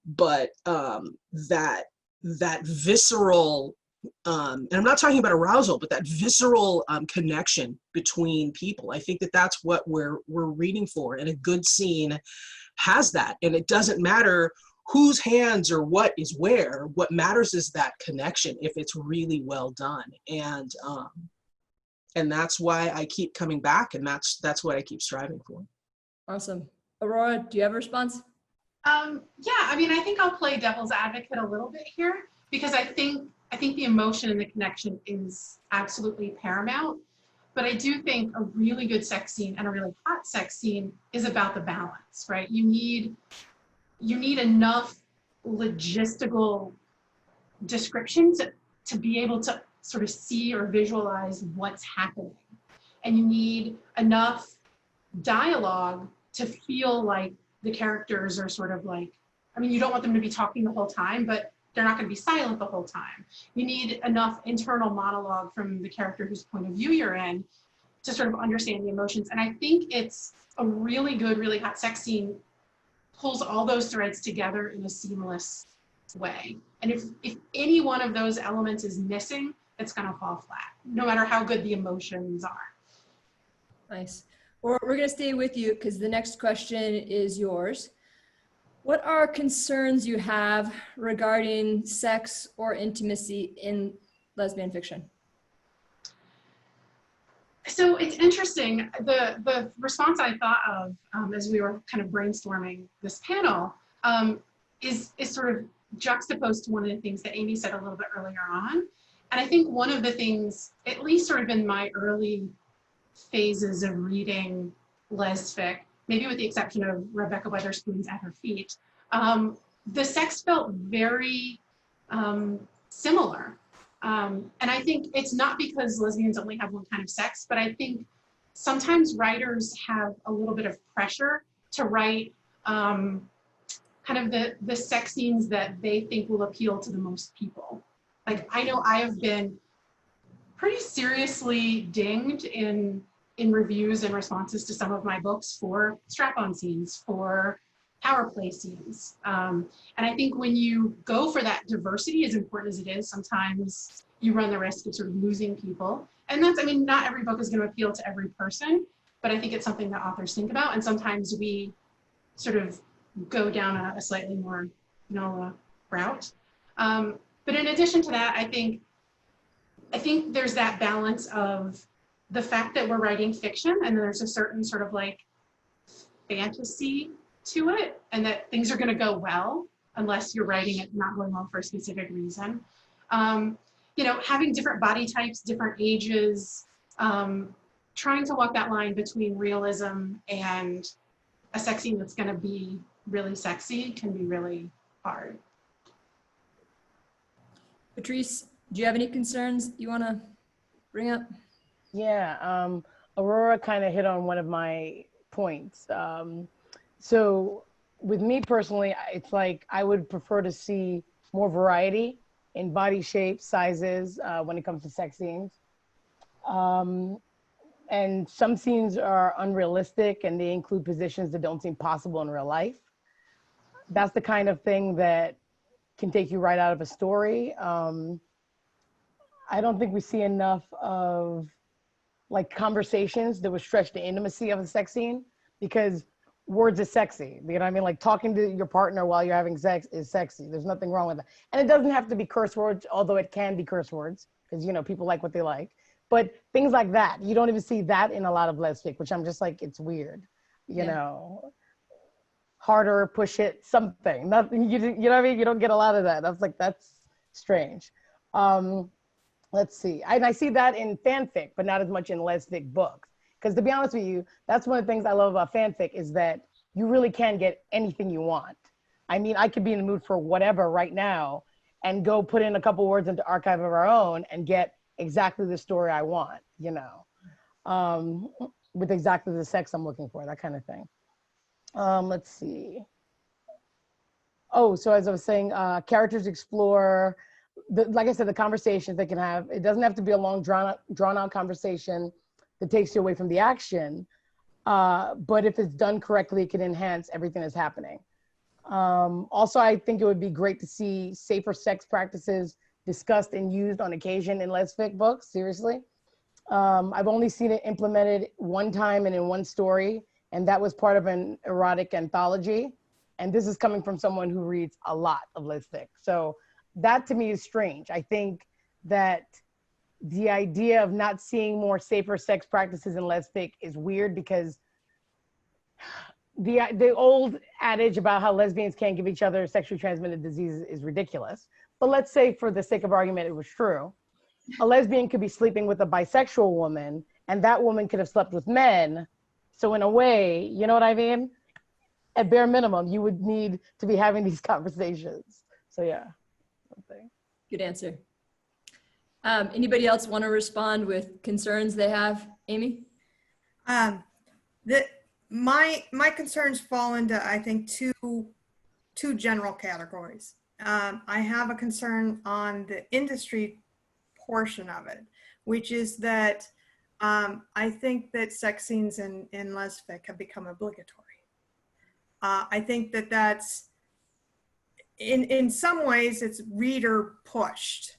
Speaker 6: but that visceral. And I'm not talking about arousal, but that visceral connection between people. I think that that's what we're reading for, and a good scene has that. And it doesn't matter whose hands or what is where. What matters is that connection, if it's really well done. And that's why I keep coming back, and that's what I keep striving for.
Speaker 2: Awesome. Aurora, do you have a response?
Speaker 7: Yeah, I mean, I think I'll play devil's advocate a little bit here, because I think the emotion and the connection is absolutely paramount. But I do think a really good sex scene and a really hot sex scene is about the balance, right? You need enough logistical description to be able to sort of see or visualize what's happening. And you need enough dialogue to feel like the characters are sort of like, I mean, you don't want them to be talking the whole time, but they're not going to be silent the whole time. You need enough internal monologue from the character whose point of view you're in to sort of understand the emotions. And I think it's a really good, really hot sex scene pulls all those threads together in a seamless way. And if any one of those elements is missing, it's going to fall flat, no matter how good the emotions are.
Speaker 2: Nice. Or we're going to stay with you because the next question is yours. What are concerns you have regarding sex or intimacy in lesbian fiction?
Speaker 7: So it's interesting. The response I thought of as we were kind of brainstorming this panel is sort of juxtaposed to one of the things that Amy said a little bit earlier on. And I think one of the things, at least sort of in my early phases of reading lesfic, maybe with the exception of Rebecca Weatherspoon's At Her Feet, the sex felt very similar. And I think it's not because lesbians only have one kind of sex, but I think sometimes writers have a little bit of pressure to write kind of the sex scenes that they think will appeal to the most people. Like, I know I have been pretty seriously dinged in reviews and responses to some of my books for strap-on scenes, for power play scenes. And I think when you go for that diversity, as important as it is, sometimes you run the risk of sort of losing people. And that's, I mean, not every book is going to appeal to every person, but I think it's something that authors think about. And sometimes we sort of go down a slightly more vanilla route. But in addition to that, I think there's that balance of the fact that we're writing fiction and there's a certain sort of like fantasy to it, and that things are going to go well unless you're writing it not going well for a specific reason. You know, having different body types, different ages, trying to walk that line between realism and a sex scene that's going to be really sexy can be really hard.
Speaker 2: Patrice, do you have any concerns you want to bring up?
Speaker 5: Yeah, Aurora kind of hit on one of my points. So with me personally, it's like I would prefer to see more variety in body shapes, sizes, when it comes to sex scenes. And some scenes are unrealistic and they include positions that don't seem possible in real life. That's the kind of thing that can take you right out of a story. I don't think we see enough of like conversations that would stretch the intimacy of a sex scene, because words are sexy. You know what I mean? Like talking to your partner while you're having sex is sexy. There's nothing wrong with that. And it doesn't have to be curse words, although it can be curse words, because, you know, people like what they like. But things like that, you don't even see that in a lot of lesfic, which I'm just like, it's weird, you know. Harder, push it, something. Nothing, you know what I mean? You don't get a lot of that. I was like, that's strange. Let's see. And I see that in fanfic, but not as much in lesfic books. Because to be honest with you, that's one of the things I love about fanfic is that you really can get anything you want. I mean, I could be in the mood for whatever right now and go put in a couple words into Archive of Our Own and get exactly the story I want, you know, with exactly the sex I'm looking for, that kind of thing. Let's see. Oh, so as I was saying, characters explore, like I said, the conversations they can have. It doesn't have to be a long drawn out conversation that takes you away from the action. But if it's done correctly, it can enhance everything that's happening. Also, I think it would be great to see safer sex practices discussed and used on occasion in lesfic books, seriously. I've only seen it implemented one time and in one story, and that was part of an erotic anthology. And this is coming from someone who reads a lot of lesfic. So that to me is strange. I think that the idea of not seeing more safer sex practices in lesfic is weird, because the old adage about how lesbians can't give each other sexually transmitted diseases is ridiculous. But let's say for the sake of argument, it was true. A lesbian could be sleeping with a bisexual woman, and that woman could have slept with men. So in a way, you know what I mean? At bare minimum, you would need to be having these conversations. So yeah. Something.
Speaker 2: Good answer. Anybody else want to respond with concerns they have? Amy?
Speaker 3: My concerns fall into, I think, two general categories. I have a concern on the industry portion of it, which is that I think that sex scenes in lesfic have become obligatory. I think that that's, in some ways, it's reader pushed,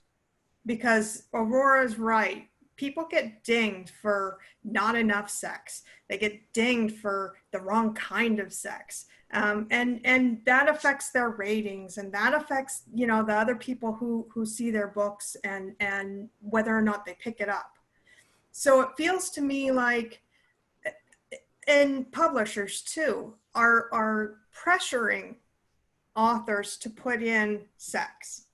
Speaker 3: because Aurora's right. People get dinged for not enough sex. They get dinged for the wrong kind of sex. And that affects their ratings, and that affects, you know, the other people who see their books and whether or not they pick it up. So it feels to me like, and publishers too, are pressuring authors to put in sex.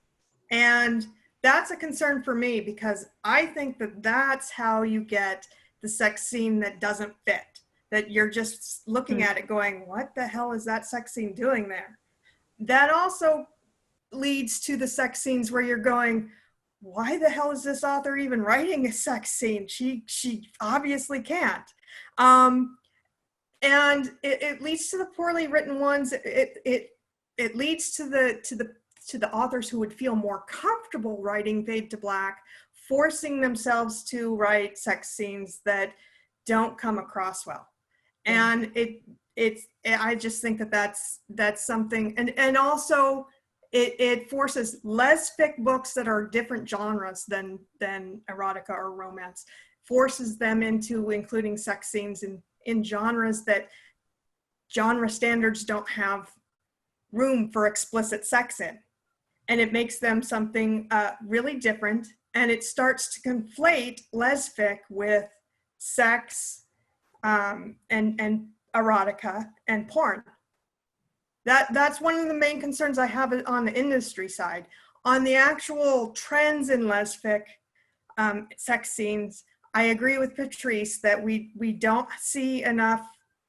Speaker 3: And that's a concern for me, because I think that that's how you get the sex scene that doesn't fit, that you're just looking at it going, what the hell is that sex scene doing there? That also leads to the sex scenes where you're going, why the hell is this author even writing a sex scene? She obviously can't. And it leads to the poorly written ones. It leads to the authors who would feel more comfortable writing fade to black, forcing themselves to write sex scenes that don't come across well. And I just think that's something, and also it forces lesfic books that are different genres than erotica or romance, forces them into including sex scenes in genres that genre standards don't have room for explicit sex in. And it makes them something really different. And it starts to conflate lesfic with sex and erotica and porn. That's one of the main concerns I have on the industry side. On the actual trends in lesfic sex scenes, I agree with Patrice that we don't see enough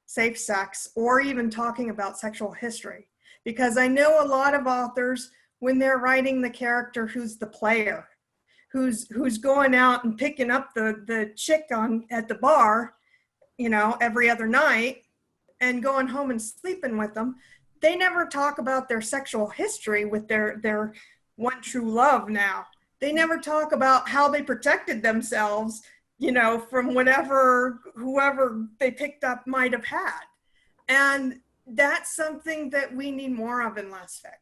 Speaker 3: safe sex or even talking about sexual history. Because I know a lot of authors, when they're writing the character who's the player, who's going out and picking up the chick at the bar, every other night and going home and sleeping with them, they never talk about their sexual history with their one true love now. They never talk about how they protected themselves, from whoever they picked up might have had. And that's something that we need more of in lesfic.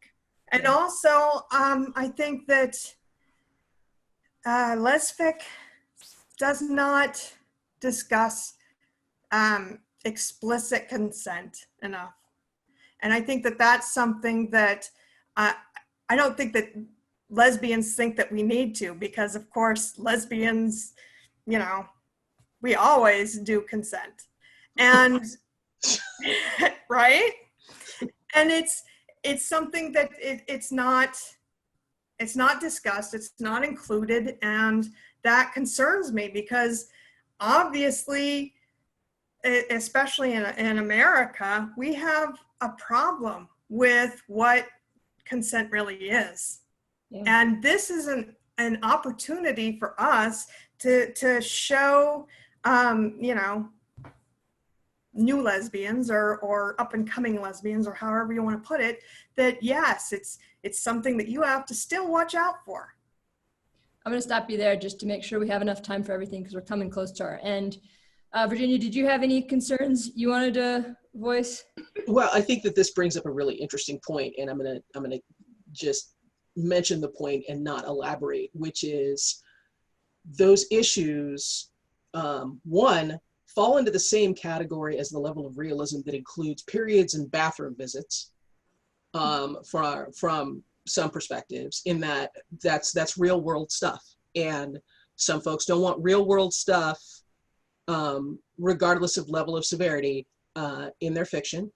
Speaker 3: And also, I think that lesfic does not discuss explicit consent enough. And I think that that's something that I don't think that lesbians think that we need to, because of course lesbians, we always do consent. And right? And it's something that it's not discussed, it's not included, and that concerns me because obviously, especially in America, we have a problem with what consent really is. Yeah. And this is an opportunity for us to show, new lesbians or up and coming lesbians, or however you want to put it, that yes, it's something that you have to still watch out for.
Speaker 2: I'm going to stop you there just to make sure we have enough time for everything because we're coming close to our end. Virginia, did you have any concerns you wanted to voice?
Speaker 6: Well, I think that this brings up a really interesting point, and I'm gonna just mention the point and not elaborate, which is those issues, one, fall into the same category as the level of realism that includes periods and bathroom visits, from some perspectives, in that that's real world stuff, and some folks don't want real world stuff, regardless of level of severity, in their fiction.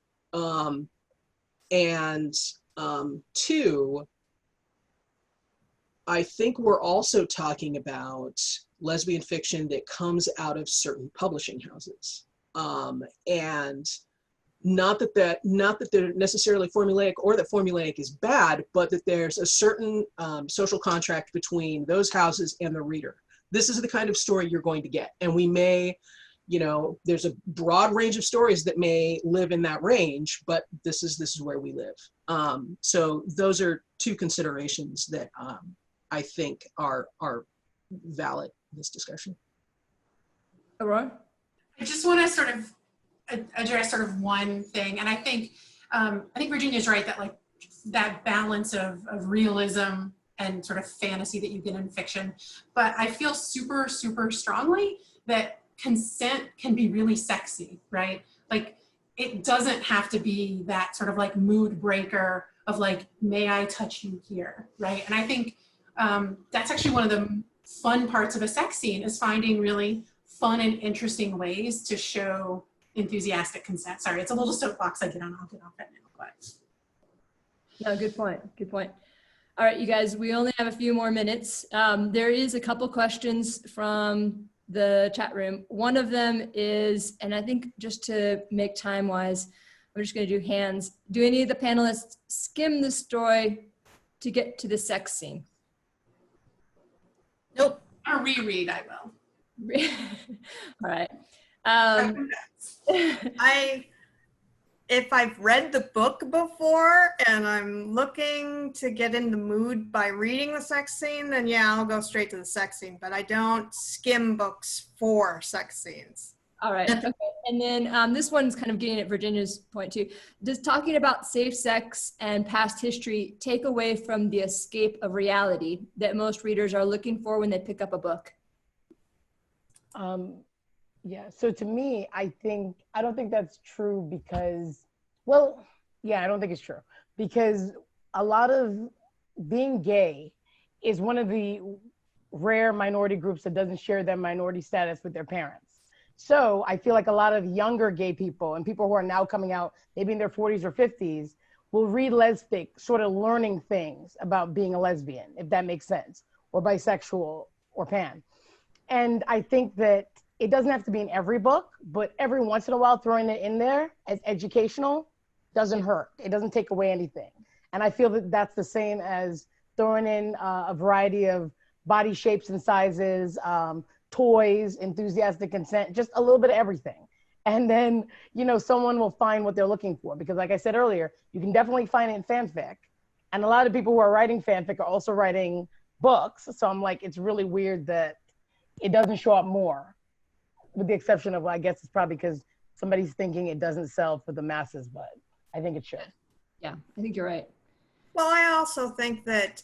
Speaker 6: Two, I think we're also talking about lesbian fiction that comes out of certain publishing houses. And not that they're necessarily formulaic or that formulaic is bad, but that there's a certain social contract between those houses and the reader. This is the kind of story you're going to get. And we may, there's a broad range of stories that may live in that range, but this is where we live. So those are two considerations that I think are valid in this discussion.
Speaker 2: Aurora?
Speaker 7: I just want to sort of address sort of one thing, and I think Virginia's right that like that balance of realism and sort of fantasy that you get in fiction, but I feel super, super strongly that consent can be really sexy, right? Like it doesn't have to be that sort of like mood breaker of like, may I touch you here, right? And I think that's actually one of the fun parts of a sex scene, is finding really fun and interesting ways to show enthusiastic consent. Sorry, it's a little soapbox I get on. I'll get off that now. But.
Speaker 2: No, good point. Good point. All right, you guys, we only have a few more minutes. There is a couple questions from the chat room. One of them is, and I think just to make time wise, I'm just going to do hands. Do any of the panelists skim the story to get to the sex scene?
Speaker 4: Nope.
Speaker 7: Or reread, I will.
Speaker 2: All right.
Speaker 3: If I've read the book before and I'm looking to get in the mood by reading the sex scene, then yeah, I'll go straight to the sex scene, but I don't skim books for sex scenes.
Speaker 2: All right. Okay. And then this one's kind of getting at Virginia's point too. Does talking about safe sex and past history take away from the escape of reality that most readers are looking for when they pick up a book?
Speaker 5: Yeah, so to me, I don't think that's true because, well, yeah, I don't think it's true because a lot of being gay is one of the rare minority groups that doesn't share their minority status with their parents. So I feel like a lot of younger gay people and people who are now coming out, maybe in their 40s or 50s, will read lesfic, sort of learning things about being a lesbian, if that makes sense, or bisexual or pan. And I think that it doesn't have to be in every book, but every once in a while throwing it in there as educational doesn't hurt. It doesn't take away anything. And I feel that that's the same as throwing in a variety of body shapes and sizes, toys, enthusiastic consent, just a little bit of everything. And then, you know, someone will find what they're looking for. Because like I said earlier, you can definitely find it in fanfic. And a lot of people who are writing fanfic are also writing books. So I'm like, it's really weird that it doesn't show up more. With the exception of, well, I guess it's probably because somebody's thinking it doesn't sell for the masses, but I think it should.
Speaker 2: Yeah, I think you're right.
Speaker 3: Well, I also think that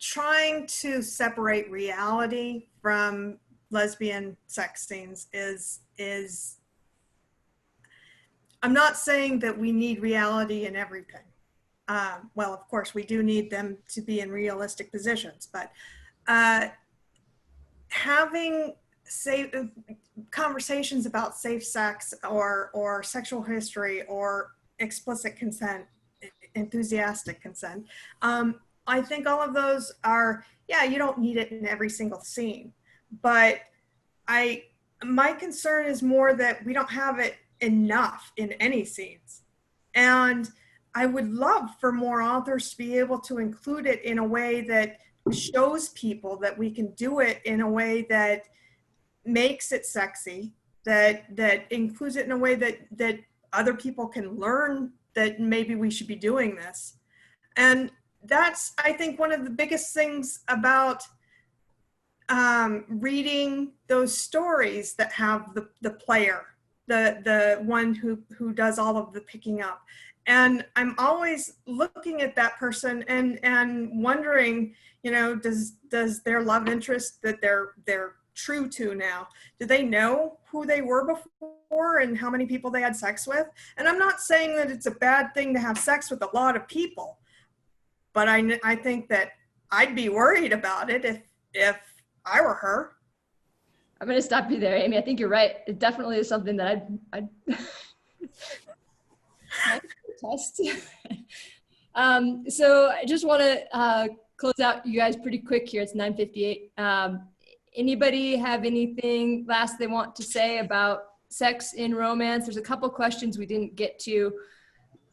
Speaker 3: trying to separate reality from lesbian sex scenes is I'm not saying that we need reality in everything. Well, of course, we do need them to be in realistic positions, but having conversations about safe sex or sexual history or explicit consent, enthusiastic consent, I think all of those are, yeah, you don't need it in every single scene, but my concern is more that we don't have it enough in any scenes. And I would love for more authors to be able to include it in a way that shows people that we can do it in a way that makes it sexy, that includes it in a way that other people can learn that maybe we should be doing this. And that's, I think, one of the biggest things about reading those stories that have the player, the one who does all of the picking up. And I'm always looking at that person and wondering, you know, does their love interest that they're true to now, do they know who they were before and how many people they had sex with? And I'm not saying that it's a bad thing to have sex with a lot of people, but I think that I'd be worried about it if I were her.
Speaker 2: I'm going to stop you there, Amy. I think you're right. It definitely is something that I'd test. So I just want to close out you guys pretty quick here. It's 9:58. Anybody have anything last they want to say about sex in romance? There's a couple questions we didn't get to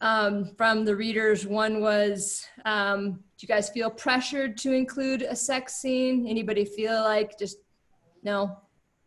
Speaker 2: from the readers. One was, do you guys feel pressured to include a sex scene? Anybody feel like just, no?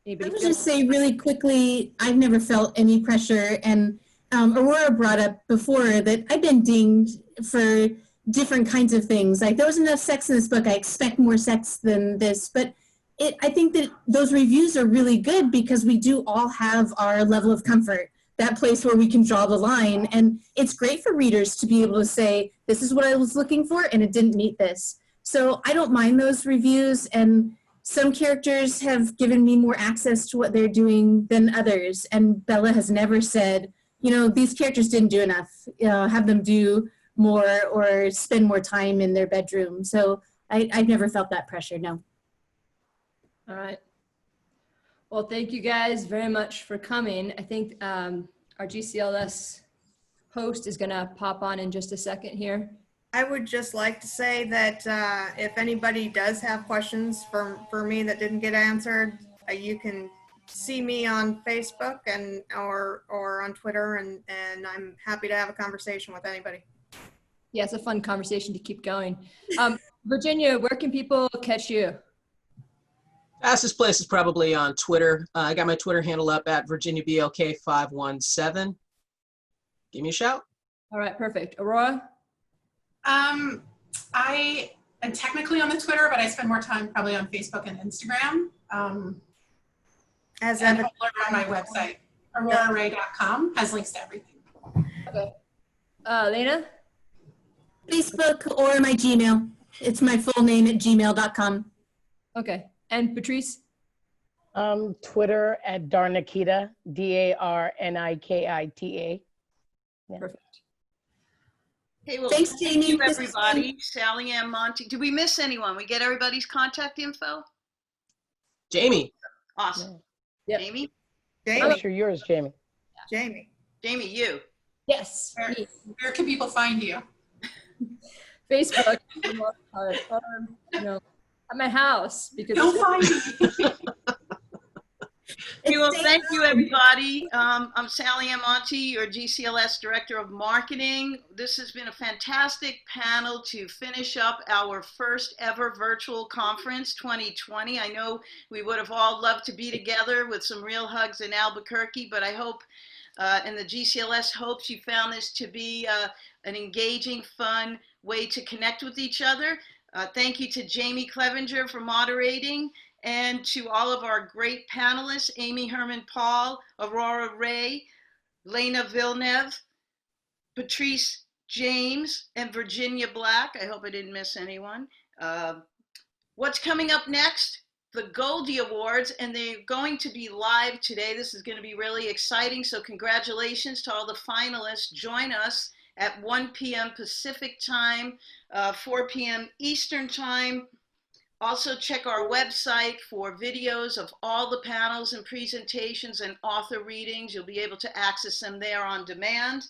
Speaker 2: Anybody
Speaker 4: I would just say really quickly, I've never felt any pressure. And Aurora brought up before that I've been dinged for different kinds of things. Like, there was enough sex in this book, I expect more sex than this. But I think that those reviews are really good because we do all have our level of comfort, that place where we can draw the line. And it's great for readers to be able to say, this is what I was looking for and it didn't meet this. So I don't mind those reviews, and some characters have given me more access to what they're doing than others. And Bella has never said, you know, these characters didn't do enough, have them do more or spend more time in their bedroom. So I've never felt that pressure, no.
Speaker 2: All right. Well, thank you guys very much for coming. I think our GCLS host is going to pop on in just a second here.
Speaker 3: I would just like to say that if anybody does have questions for me that didn't get answered, you can see me on Facebook and or on Twitter, and I'm happy to have a conversation with anybody.
Speaker 2: Yeah, it's a fun conversation to keep going. Virginia, where can people catch you?
Speaker 6: Fastest place is probably on Twitter. I got my Twitter handle up at VirginiaBLK517. Give me a shout.
Speaker 2: All right, perfect. Aurora?
Speaker 7: I am technically on the Twitter, but I spend more time probably on Facebook and Instagram.
Speaker 3: As
Speaker 7: And
Speaker 3: evident,
Speaker 7: on my website, auroraray.com has links to everything.
Speaker 2: Okay. Lena?
Speaker 4: Facebook or my Gmail. It's my full name at gmail.com.
Speaker 2: Okay. And Patrice?
Speaker 5: Twitter at Darnikita, DARNIKITA. Yeah.
Speaker 2: Perfect.
Speaker 1: Hey, well,
Speaker 4: Thanks,
Speaker 1: thank
Speaker 4: Jamie.
Speaker 1: you,
Speaker 4: This is
Speaker 1: everybody. Sally Ann Monty. Did we miss anyone? We get everybody's contact info?
Speaker 6: Jamie.
Speaker 1: Awesome.
Speaker 2: Yep.
Speaker 1: Jamie?
Speaker 6: Oh.
Speaker 5: I'm
Speaker 3: Jamie,
Speaker 5: sure yours, Jamie.
Speaker 3: Jamie.
Speaker 1: Jamie, you.
Speaker 2: Yes.
Speaker 7: Where, where can people find you?
Speaker 2: Facebook. No, at my house because
Speaker 7: Don't find me.
Speaker 1: Hey, well, thank you, everybody. I'm Sally Ann Monty, your GCLS Director of Marketing. This has been a fantastic panel to finish up our first ever virtual conference 2020. I know we would have all loved to be together with some real hugs in Albuquerque, but I hope, and the GCLS hopes you found this to be an engaging, fun way to connect with each other. Thank you to Jamie Clevenger for moderating, and to all of our great panelists, Amy Herman Paul, Aurora Ray, Lena Villeneuve, Patrice James, and Virginia Black. I hope I didn't miss anyone. What's coming up next? The Goldie Awards, and they're going to be live today. This is going to be really exciting, so congratulations to all the finalists. Join us at 1 p.m. Pacific time, 4 p.m. Eastern time. Also check our website for videos of all the panels and presentations and author readings. You'll be able to access them there on demand.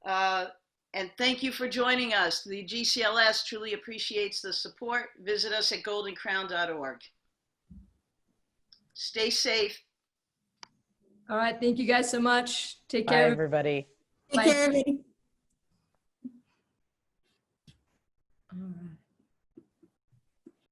Speaker 1: And thank you for joining us. The GCLS truly appreciates the support. Visit us at goldencrown.org. Stay safe.
Speaker 2: All right. Thank you guys so much. Take
Speaker 5: Bye,
Speaker 2: care.
Speaker 5: everybody.
Speaker 4: Take care, everybody.